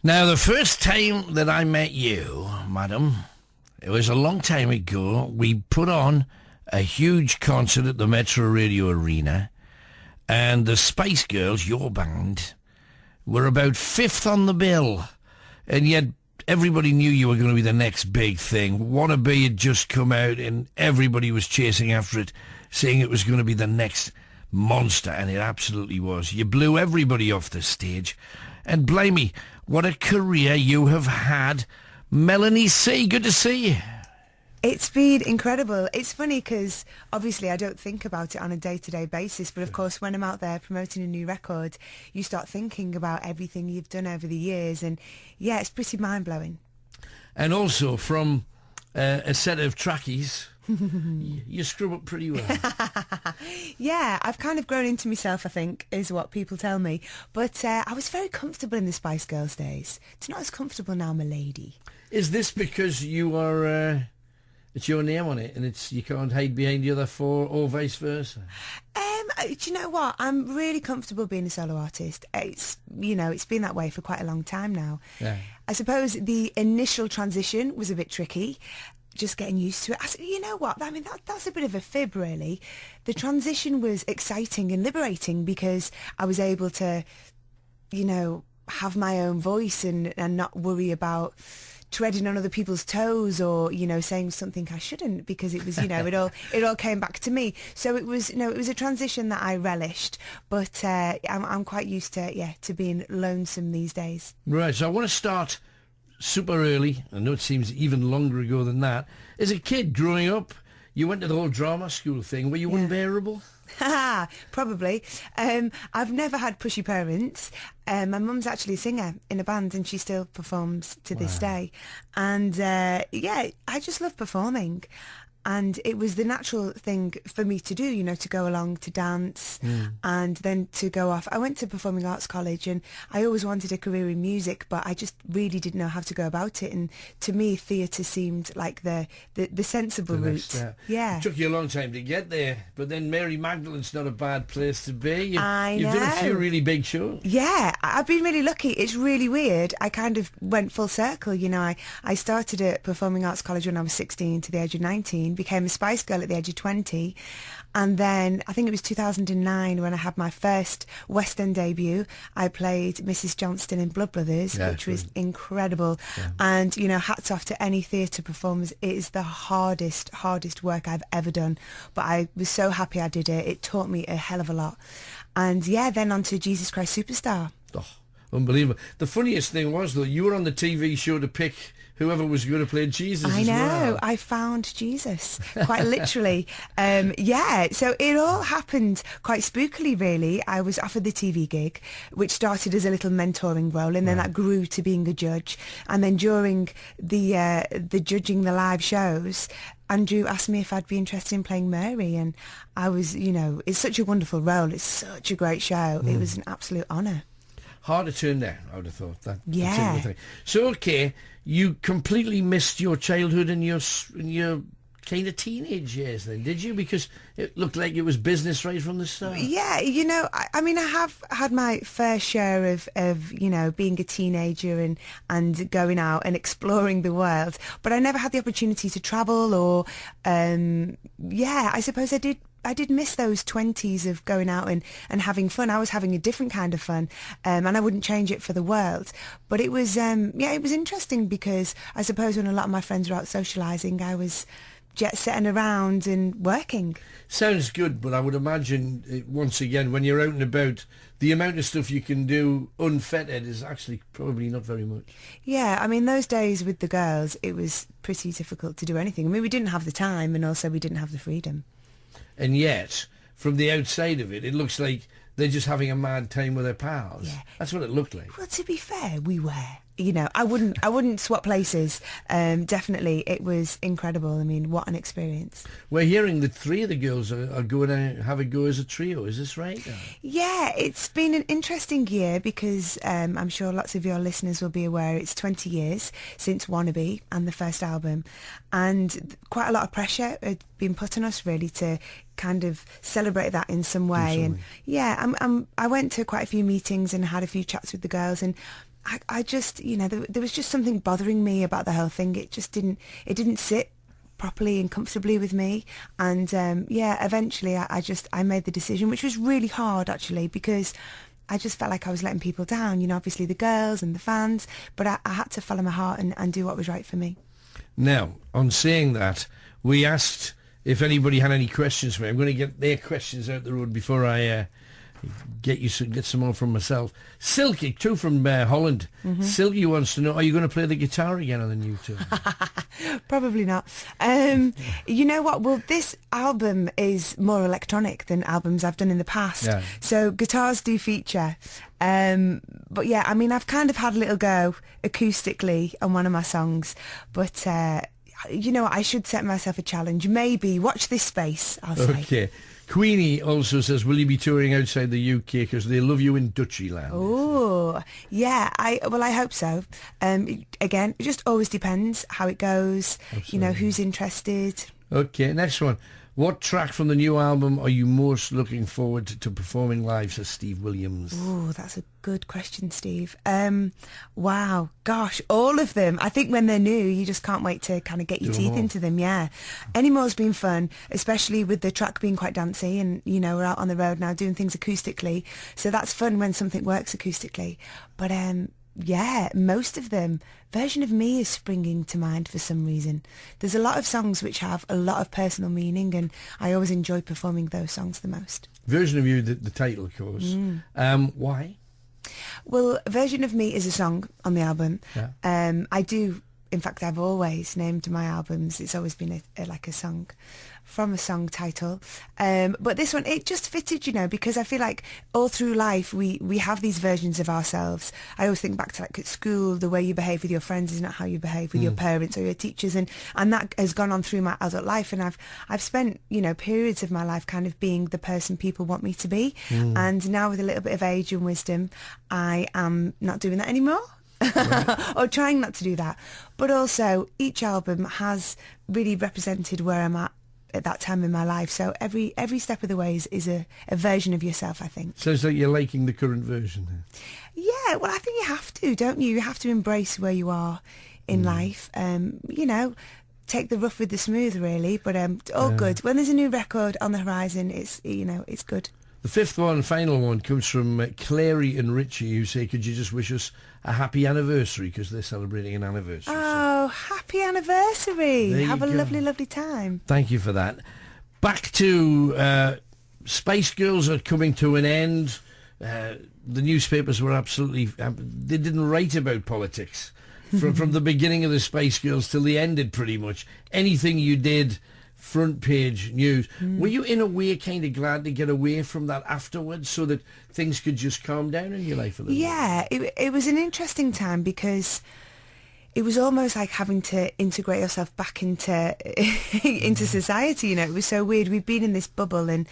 Now, the first time that I met you, madam, it was a long time ago. We put on a huge concert at the MetroRadio Arena, and the Spice Girls, your band, were about fifth on the bill, and yet everybody knew you were going to be the next big thing. Wannabe had just come out, and everybody was chasing after it, saying it was going to be the next monster, and it absolutely was. You blew everybody off the stage, and blimey, what a career you have had. Melanie C., good to see you. It's been incredible. It's funny because obviously I don't think about it on a day-to-day basis, but of course when I'm out there promoting a new record, you start thinking about everything you've done over the years, and yeah, it's pretty mind-blowing. And also from a set of trackies, you scrub up pretty well. Yeah, I've kind of grown into myself, I think, is what people tell me. But I was very comfortable in the Spice Girls days. It's not as comfortable now, my lady. Is this because you are... it's your name on it, and it's you can't hide behind the other four, or vice versa? Do you know what? I'm really comfortable being a solo artist. It's been that way for quite a long time now. Yeah. I suppose the initial transition was a bit tricky, just getting used to it. You know what? I mean, that's a bit of a fib, really. The transition was exciting and liberating because I was able to, have my own voice and not worry about treading on other people's toes or saying something I shouldn't, because it was it all came back to me. So it was a transition that I relished, but I'm quite used to being lonesome these days. Right, so I want to start super early. I know it seems even longer ago than that. As a kid growing up, you went to the whole drama school thing. Were you unbearable? Probably. I've never had pushy parents. My mum's actually a singer in a band, and she still performs to this day. And I just love performing. And it was the natural thing for me to do, to go along to dance and then to go off. I went to Performing Arts College, and I always wanted a career in music, but I just really didn't know how to go about it. And to me, theatre seemed like the sensible route. Yeah. It took you a long time to get there, but then Mary Magdalene's not a bad place to be. You've done a few really big shows. Yeah, I've been really lucky. It's really weird. I kind of went full circle. I started at Performing Arts College when I was 16 to the age of 19. Became a Spice Girl at the age of 20, and then I think it was 2009 when I had my first West End debut. I played Mrs. Johnston in Blood Brothers, which was incredible. And hats off to any theatre performers. It is the hardest work I've ever done, but I was so happy I did it. It taught me a hell of a lot. And then on to Jesus Christ Superstar. Unbelievable. The funniest thing was, though, you were on the TV show to pick whoever was going to play Jesus. I know. Well. I found Jesus, quite literally. So it all happened quite spookily, really. I was offered the TV gig, which started as a little mentoring role, and then that grew to being a judge. And then during the judging the live shows, Andrew asked me if I'd be interested in playing Mary, and I was, it's such a wonderful role. It's such a great show. It was an absolute honour. Hard to turn down, I would have thought. That Yeah. So, okay, you completely missed your childhood and your kind of teenage years then, did you? Because it looked like it was business right from the start. Yeah, I mean, I have had my fair share of being a teenager and going out and exploring the world, but I never had the opportunity to travel or, I suppose I did miss those 20s of going out and having fun. I was having a different kind of fun, and I wouldn't change it for the world. But it was, it was interesting because I suppose when a lot of my friends were out socialising, I was jet-setting around and working. Sounds good, but I would imagine, once again, when you're out and about, the amount of stuff you can do unfettered is actually probably not very much. Yeah, I mean, those days with the girls, it was pretty difficult to do anything. I mean, we didn't have the time, and also we didn't have the freedom. And yet, from the outside of it, it looks like they're just having a mad time with their pals. Yeah. That's what it looked like. Well, to be fair, we were. I wouldn't swap places. Definitely, it was incredible. I mean, what an experience. We're hearing that 3 of the girls are going to have a go as a trio. Is this right? Yeah, it's been an interesting year because I'm sure lots of your listeners will be aware it's 20 years since Wannabe and the first album, and quite a lot of pressure had been put on us really to kind of celebrate that in some way. And yeah, I went to quite a few meetings and had a few chats with the girls, and I just, there was just something bothering me about the whole thing. It didn't sit properly and comfortably with me. And eventually I made the decision, which was really hard actually, because I just felt like I was letting people down, obviously the girls and the fans, but I had to follow my heart and do what was right for me. Now, on saying that, we asked if anybody had any questions for me. I'm going to get their questions out the road before I get some more from myself. Silky, too, from Holland. Mm-hmm. Silky wants to know, are you going to play the guitar again on the new tour? Probably not. You know what? Well, this album is more electronic than albums I've done in the past. Yeah. So guitars do feature. But yeah, I mean, I've kind of had a little go acoustically on one of my songs. But, I should set myself a challenge. Maybe watch this space, I'll say. Okay. Queenie also says, will you be touring outside the UK because they love you in Dutchy land? Oh, yeah. I hope so. Again, it just always depends how it goes. Absolutely. Who's interested. Okay, next one. What track from the new album are you most looking forward to performing live, says Steve Williams? Oh, that's a good question, Steve. Wow, gosh, all of them. I think when they're new, you just can't wait to kind of get your teeth into them, yeah. Any More's been fun, especially with the track being quite dancey, and, we're out on the road now doing things acoustically, so that's fun when something works acoustically. But, yeah, most of them. Version of Me is springing to mind for some reason. There's a lot of songs which have a lot of personal meaning, and I always enjoy performing those songs the most. Version of You, the title, of course. Why? Well, Version of Me is a song on the album. Yeah. I do, in fact, I've always named my albums, it's always been like a song from a song title. But this one, it just fitted, because I feel like all through life we have these versions of ourselves. I always think back to like at school, the way you behave with your friends is not how you behave with your parents or your teachers, and that has gone on through my adult life, and I've spent periods of my life kind of being the person people want me to be, and now with a little bit of age and wisdom, I am not doing that anymore. Right. Or trying not to do that. But also each album has really represented where I'm at that time in my life, so every step of the way is a version of yourself, I think. So it's like you're liking the current version then? Yeah, well, I think you have to, don't you? You have to embrace where you are in life, take the rough with the smooth, really, but all good. When there's a new record on the horizon, it's good. The fifth one, final one, comes from Clary and Richie, who say, could you just wish us a happy anniversary, because they're celebrating an anniversary. Oh, happy anniversary. Have a lovely, lovely time. Thank you for that. Back to Spice Girls are coming to an end. The newspapers were absolutely... they didn't write about politics. From the beginning of the Spice Girls till the ended, pretty much. Anything you did... front page news. Were you in a way kind of glad to get away from that afterwards so that things could just calm down in your life a little bit? Yeah, it was an interesting time because it was almost like having to integrate yourself back into society. It was so weird. We've been in this bubble and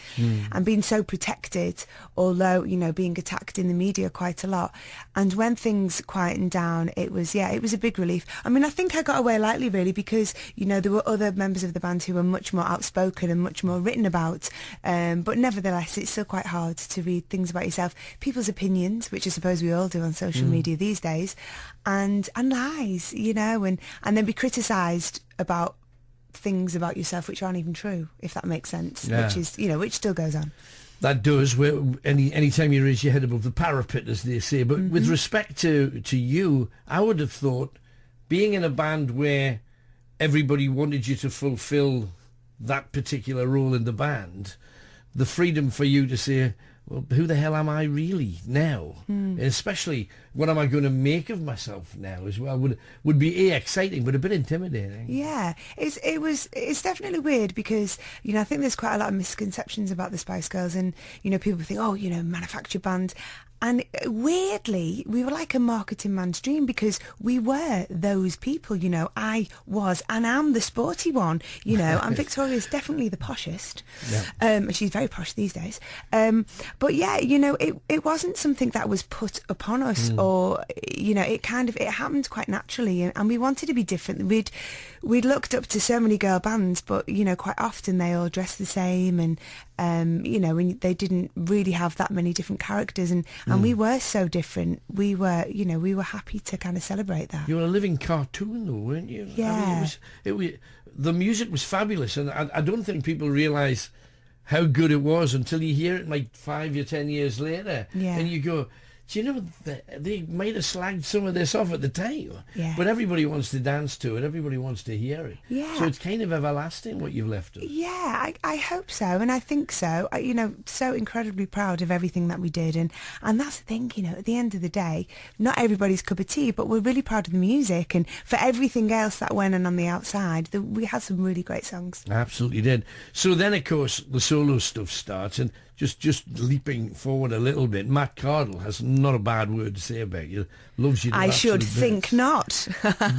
been so protected, although being attacked in the media quite a lot. And when things quietened down, it was a big relief. I mean, I think I got away lightly, really, because there were other members of the band who were much more outspoken and much more written about. But nevertheless, it's still quite hard to read things about yourself, people's opinions, which I suppose we all do on social media these days, and lies, and then be criticised about things about yourself which aren't even true, if that makes sense, which is, which still goes on. That does. Any time you raise your head above the parapet, as they say. But with respect to you, I would have thought, being in a band where everybody wanted you to fulfil that particular role in the band, the freedom for you to say, well, who the hell am I really now? And especially, what am I going to make of myself now as well? Would be exciting, but a bit intimidating. Yeah, it's definitely weird because I think there's quite a lot of misconceptions about the Spice Girls, and people think, oh, manufactured band. And weirdly, we were like a marketing man's dream because we were those people, I was and am the sporty one, and Victoria's definitely the poshest. Yeah. She's very posh these days. But yeah, it wasn't something that was put upon us or, it happened quite naturally, and we wanted to be different. We'd looked up to so many girl bands, but, quite often they all dressed the same, and You know, when they didn't really have that many different characters, and we were so different. We were, you know, we were happy to kind of celebrate that. You were a living cartoon, though, weren't you? Yeah. I mean, it was the music was fabulous, and I don't think people realise how good it was until you hear it like 5 or 10 years later, Yeah. and you go, do you know, they might have slagged some of this off at the time, Yeah. but everybody wants to dance to it, everybody wants to hear it. Yeah. So it's kind of everlasting what you've left us. Yeah, I hope so, and I think so. You know, so incredibly proud of everything that we did, and that's the thing, you know, at the end of the day, not everybody's cup of tea, but we're really proud of the music, and for everything else that went on the outside, we had some really great songs. Absolutely did. So then, of course, the solo stuff starts, and just leaping forward a little bit, Matt Cardle has not a bad word to say about you. Loves you to I should absolute think bits. not.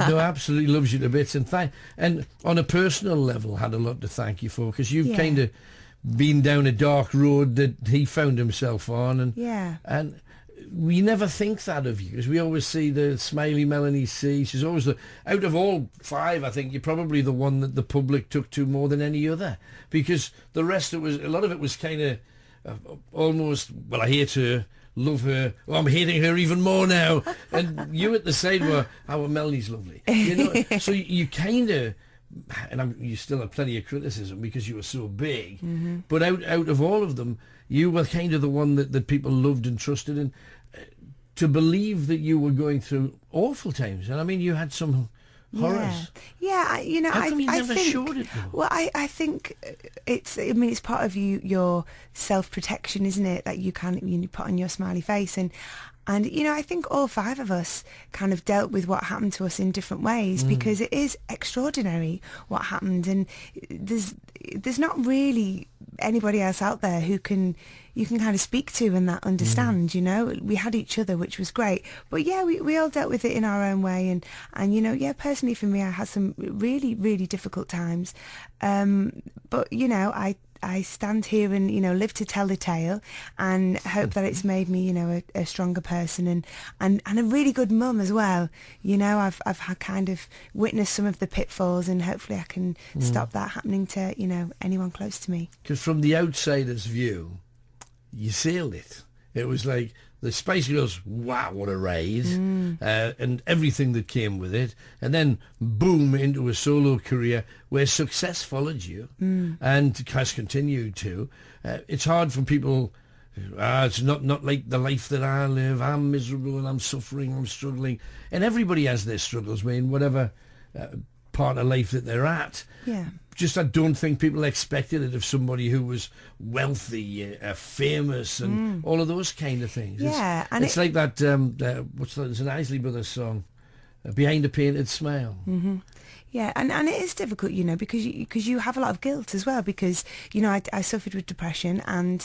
No, absolutely loves you to bits, and on a personal level had a lot to thank you for, because you've Yeah. kind of been down a dark road that he found himself on, and we never think that of you, because we always see the smiley Melanie C. She's always out of all five, I think you're probably the one that the public took to more than any other, because the rest, a lot of it was kind of almost, well, I hate her, love her, oh, I'm hating her even more now, and you at the side were, oh, well, Melanie's lovely, you know. So you kind of, and you still have plenty of criticism because you were so big, but out of all of them, you were kind of the one that people loved and trusted, and to believe that you were going through awful times, and I mean, you had some horrors. Yeah, you know, How come you I never think, showed it, though? well, I think it's part of your self-protection, isn't it, that you put on your smiley face, and you know, I think all five of us kind of dealt with what happened to us in different ways, because it is extraordinary what happened, and there's not really anybody else out there who you can kind of speak to and that understand, you know. We had each other, which was great, but yeah, we all dealt with it in our own way, and you know, yeah, personally for me, I had some really, really difficult times, but you know, I stand here and, you know, live to tell the tale, and hope that it's made me, you know, a stronger person, and a really good mum as well. You know, I've had kind of witnessed some of the pitfalls, and hopefully I can stop that happening to, you know, anyone close to me. Because from the outsider's view, you sailed it. It was like the Spice Girls, wow, what a ride, and everything that came with it. And then, boom, into a solo career where success followed you and has continued to. It's hard for people, it's not like the life that I live. I'm miserable and I'm suffering, I'm struggling. And everybody has their struggles, I mean, whatever part of life that they're at. Yeah. Just I don't think people expected it of somebody who was wealthy, famous, and all of those kind of things. Yeah, it's like that. What's that? It's an Isley Brothers song, "Behind a Painted Smile." Mm-hmm. Yeah, and it is difficult, you know, because you have a lot of guilt as well, because, you know, I suffered with depression, and,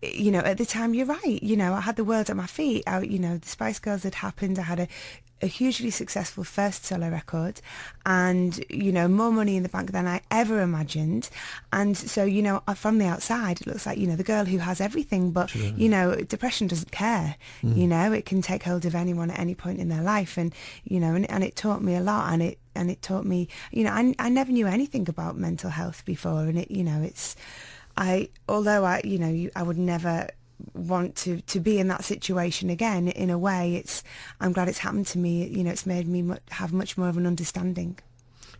you know, at the time, you're right, you know, I had the world at my feet. You know, the Spice Girls had happened. I had a hugely successful first solo record, and, you know, more money in the bank than I ever imagined. And so, you know, from the outside, it looks like, you know, the girl who has everything, but, you know, depression doesn't care. You know, it can take hold of anyone at any point in their life, and, you know, and it taught me a lot, and it taught me, you know, I never knew anything about mental health before, and it, you know, although I would never want to be in that situation again, in a way, I'm glad it's happened to me. You know, it's made me have much more of an understanding.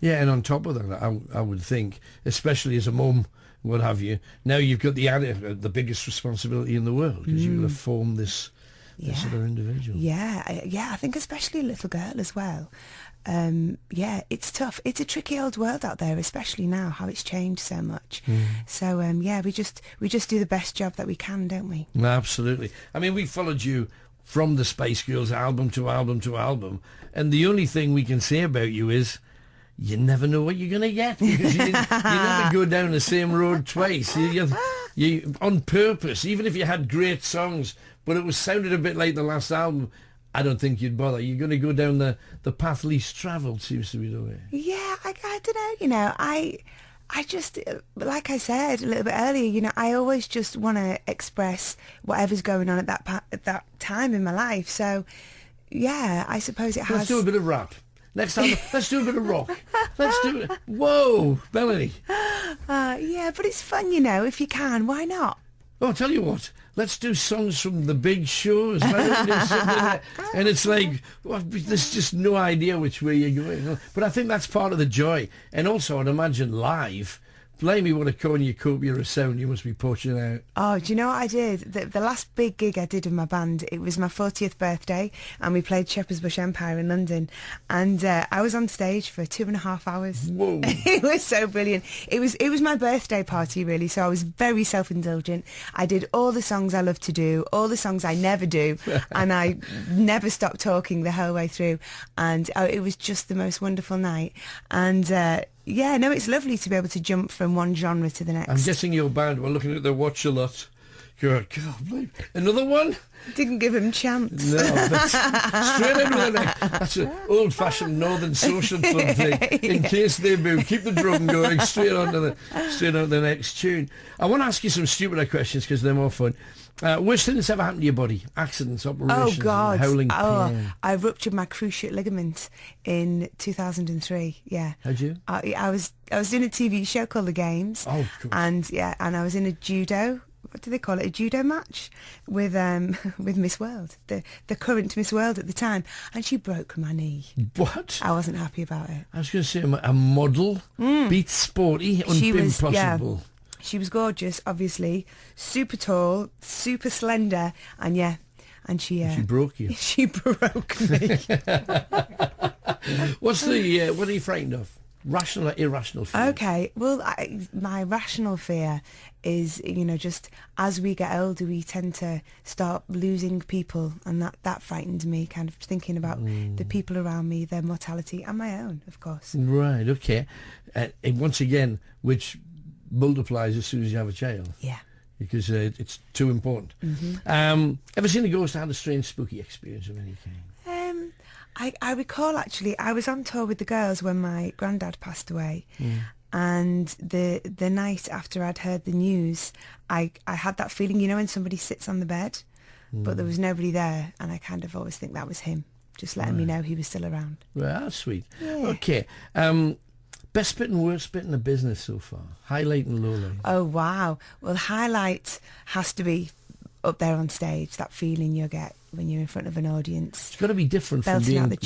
Yeah, and on top of that, I would think, especially as a mum, what have you, now you've got the biggest responsibility in the world, because you will have formed this other individual. Yeah, I think especially a little girl as well. Yeah, it's tough. It's a tricky old world out there, especially now, how it's changed so much. So yeah, we just do the best job that we can, don't we? Absolutely. I mean, we followed you from the Spice Girls album to album to album, and the only thing we can say about you is you never know what you're going to get, because you never go down the same road twice. You on purpose, even if you had great songs, but it was sounded a bit like the last album, I don't think you'd bother. You're going to go down the path least travelled, seems to be the way. Yeah, I don't know, you know, I just, like I said a little bit earlier, you know, I always just want to express whatever's going on at that time in my life. So, yeah, I suppose it has... Let's do a bit of rap. Next time, let's do a bit of rock. Let's do it. Whoa, Melanie. Yeah, but it's fun, you know, if you can. Why not? Oh, I'll tell you what, let's do songs from the big shows. Why don't we do something like, and it's like, well, there's just no idea which way you're going. But I think that's part of the joy. And also, I'd imagine live, blame me what a cornucopia of sound you must be pushing out. Oh, do you know what I did? The last big gig I did with my band, it was my 40th birthday, and we played Shepherd's Bush Empire in London, and I was on stage for 2.5 hours. Whoa. It was so brilliant. It was my birthday party, really, so I was very self-indulgent. I did all the songs I love to do, all the songs I never do, and I never stopped talking the whole way through, and it was just the most wonderful night. And yeah, no, it's lovely to be able to jump from one genre to the next. I'm guessing your band were looking at their watch a lot. God, another one? Didn't give him chance. No, that's straight into the next. That's an old-fashioned Northern Social Club thing. In case they move, keep the drum going straight on to the next tune. I want to ask you some stupider questions because they're more fun. Worst thing that's ever happened to your body? Accidents, operations, Oh God! howling pain. I ruptured my cruciate ligament in 2003. Yeah. How'd you? I was doing a TV show called The Games. Oh, cool. And I was in a judo. What do they call it? A judo match with Miss World, the current Miss World at the time, and she broke my knee. What? I wasn't happy about it. I was going to say a model beats sporty, impossible. She was gorgeous, obviously, super tall, super slender, and she broke you. She broke me. What are you frightened of? Rational or irrational fear? Okay, well, my rational fear is, just as we get older, we tend to start losing people, and that frightened me, kind of thinking about the people around me, their mortality, and my own, of course. Right, okay. And once again, which multiplies as soon as you have a child. Yeah. Because it's too important. Mm-hmm. Ever seen a ghost or had a strange spooky experience of any kind? I recall, actually, I was on tour with the girls when my granddad passed away, and the night after I'd heard the news, I had that feeling, when somebody sits on the bed, but there was nobody there, and I kind of always think that was him, just letting me know he was still around. Well, that's sweet. Yeah. Okay. Best bit and worst bit in the business so far? Highlight and lowlight? Oh, wow. Well, highlight has to be up there on stage, that feeling you get when you're in front of an audience. It's got to be different from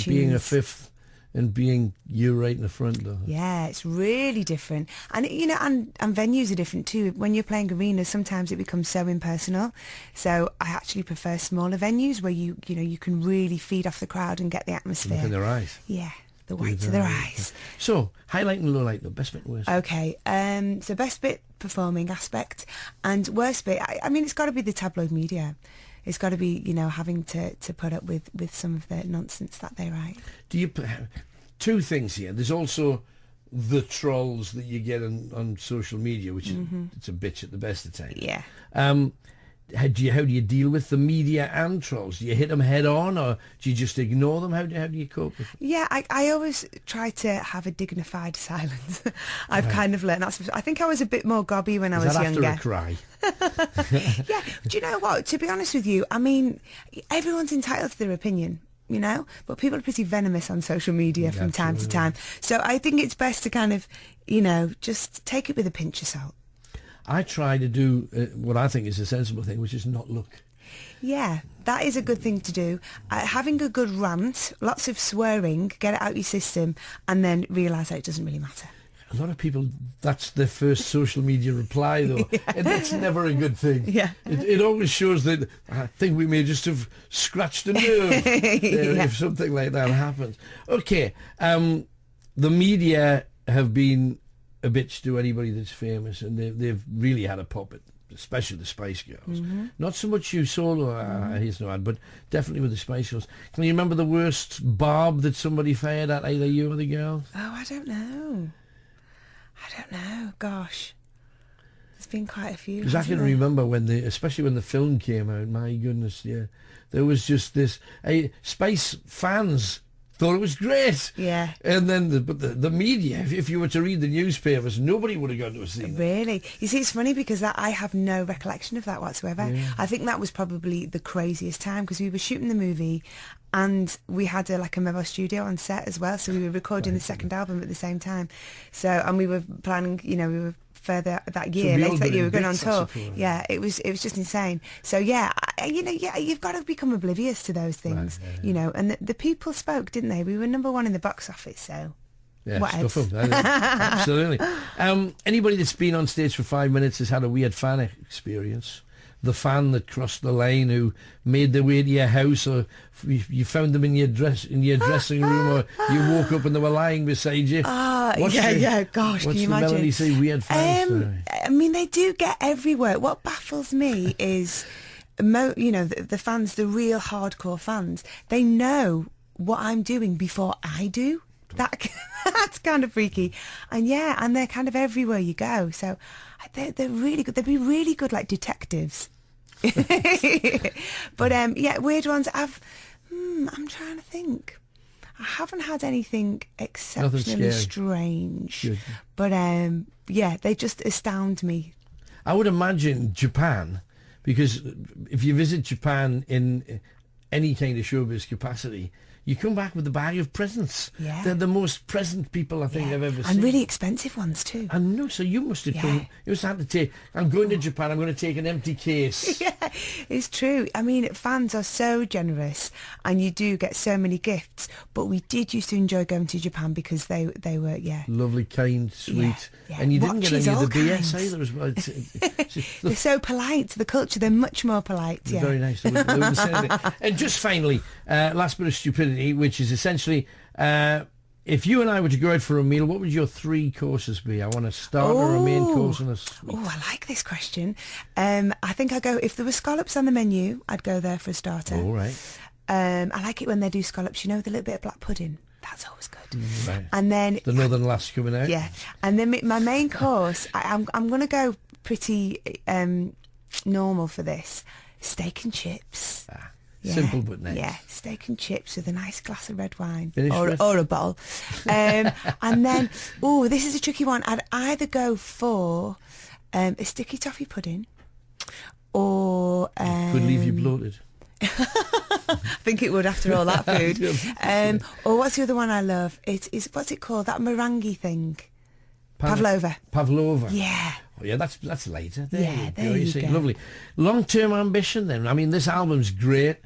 being a fifth and being you right in the front, though. Yeah, it's really different. And, and venues are different too. When you're playing arenas, sometimes it becomes so impersonal. So I actually prefer smaller venues where you can really feed off the crowd and get the atmosphere. Look in their eyes. Yeah. The whites of their eyes. So, highlight and lowlight, though. Best bit and worst. Okay. So best bit, performing aspect, and worst bit, I mean, it's got to be the tabloid media. It's got to be, having to put up with some of the nonsense that they write. Do you... Two things here. There's also the trolls that you get on social media, which is it's a bitch at the best of times. Yeah. How do you deal with the media and trolls? Do you hit them head on, or do you just ignore them? How do you cope with it? Yeah, I always try to have a dignified silence. I've kind of learned that. I think I was a bit more gobby when I was younger. After a cry? Yeah. Do you know what? To be honest with you, I mean, everyone's entitled to their opinion. But people are pretty venomous on social media from time to time. So I think it's best to kind of, just take it with a pinch of salt. I try to do what I think is a sensible thing, which is not look. Yeah, that is a good thing to do. Having a good rant, lots of swearing, get it out your system, and then realise that it doesn't really matter. A lot of people, that's their first social media reply, though. Yeah. And that's never a good thing. Yeah. It always shows that I think we may just have scratched a nerve if something like that happens. Okay, the media have been a bitch to anybody that's famous, and they've really had a pop at, especially the Spice Girls. Not so much you solo, here's no ad, but definitely with the Spice Girls. Can you remember the worst barb that somebody fired at either you or the girls? Oh, I don't know. Gosh. There's been quite a few. Because I can remember especially when the film came out, my goodness, yeah. There was just this, Spice fans thought it was great. Yeah. And then the media, if you were to read the newspapers, nobody would have gone to a scene. Really? You see, it's funny because I have no recollection of that whatsoever. Yeah. I think that was probably the craziest time because we were shooting the movie And we had a mobile studio on set as well, so we were recording the second album at the same time. So, and we were planning, we were further that year, later that year, we were going on tour. Yeah, it was just insane. So yeah, you've got to become oblivious to those things, and the people spoke, didn't they? We were number one in the box office, so. Yeah, stuff them. Absolutely. Anybody that's been on stage for 5 minutes has had a weird fan experience. The fan that crossed the line, who made their way to your house, or you found them in your dressing room, or you woke up and they were lying beside you. Gosh, can you imagine? Melanie say weird fan story? I mean, they do get everywhere. What baffles me is, the fans, the real hardcore fans, they know what I'm doing before I do. That's kind of freaky, and they're kind of everywhere you go. So they're really good. They'd be really good like detectives. But weird ones. I'm trying to think. I haven't had anything exceptionally strange. Good. But they just astound me. I would imagine Japan, because if you visit Japan in any kind of showbiz capacity, you come back with a bag of presents. Yeah. They're the most present people I think I've ever seen. And really expensive ones too. I know, so you must have come, you must have had to take, I'm going to Japan, I'm going to take an empty case. Yeah, it's true. I mean, fans are so generous and you do get so many gifts, but we did used to enjoy going to Japan because they were, lovely, kind, sweet. Yeah. And you didn't get any of the BS either as well. They're so polite, the culture, they're much more polite. Yeah. Very nice. They wouldn't say anything. And just finally, last bit of stupidity, which is essentially, if you and I were to go out for a meal, what would your 3 courses be? I want a starter, a main course, and a sweet. Oh, I like this question. I think I'd go, if there were scallops on the menu, I'd go there for a starter. All right. I like it when they do scallops, with a little bit of black pudding. That's always good. Right. And then the Northern Lass coming out. Yeah. And then my main course, I'm going to go pretty normal for this. Steak and chips. Yeah. Simple but nice. Yeah, steak and chips with a nice glass of red wine or a bowl. And then, this is a tricky one. I'd either go for a sticky toffee pudding or... could leave you bloated. I think it would after all that food. Or what's the other one I love? What's it called? That meringue thing. Pavlova. Yeah. Oh, yeah, that's later. There you go. Lovely. Long-term ambition then. I mean, this album's great.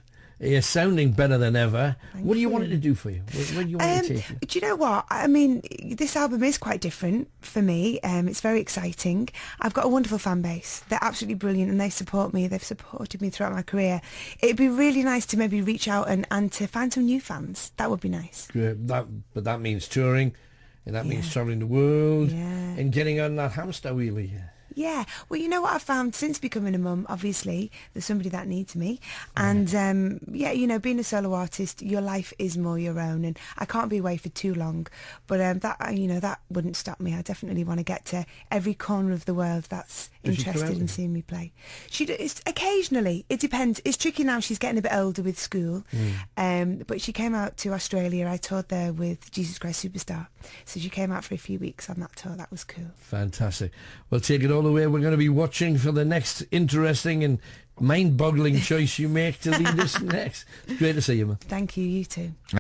You're sounding better than ever. What do you want it to do for you? Where do you want it to take you? Do you know what? I mean, this album is quite different for me. It's very exciting. I've got a wonderful fan base. They're absolutely brilliant and they support me. They've supported me throughout my career. It'd be really nice to maybe reach out and to find some new fans. That would be nice. Great. But that means touring, and that means travelling the world and getting on that hamster wheel. Yeah. Well, you know what I've found since becoming a mum, obviously, there's somebody that needs me. And, being a solo artist, your life is more your own. And I can't be away for too long. But that wouldn't stop me. I definitely want to get to every corner of the world that's interested in seeing me play. Occasionally. It depends. It's tricky now. She's getting a bit older with school. But she came out to Australia. I toured there with Jesus Christ Superstar. So she came out for a few weeks on that tour. That was cool. Fantastic. Well, take it all the way. We're going to be watching for the next interesting and mind-boggling choice you make to lead us next. It's great to see you, man. Thank you. You too.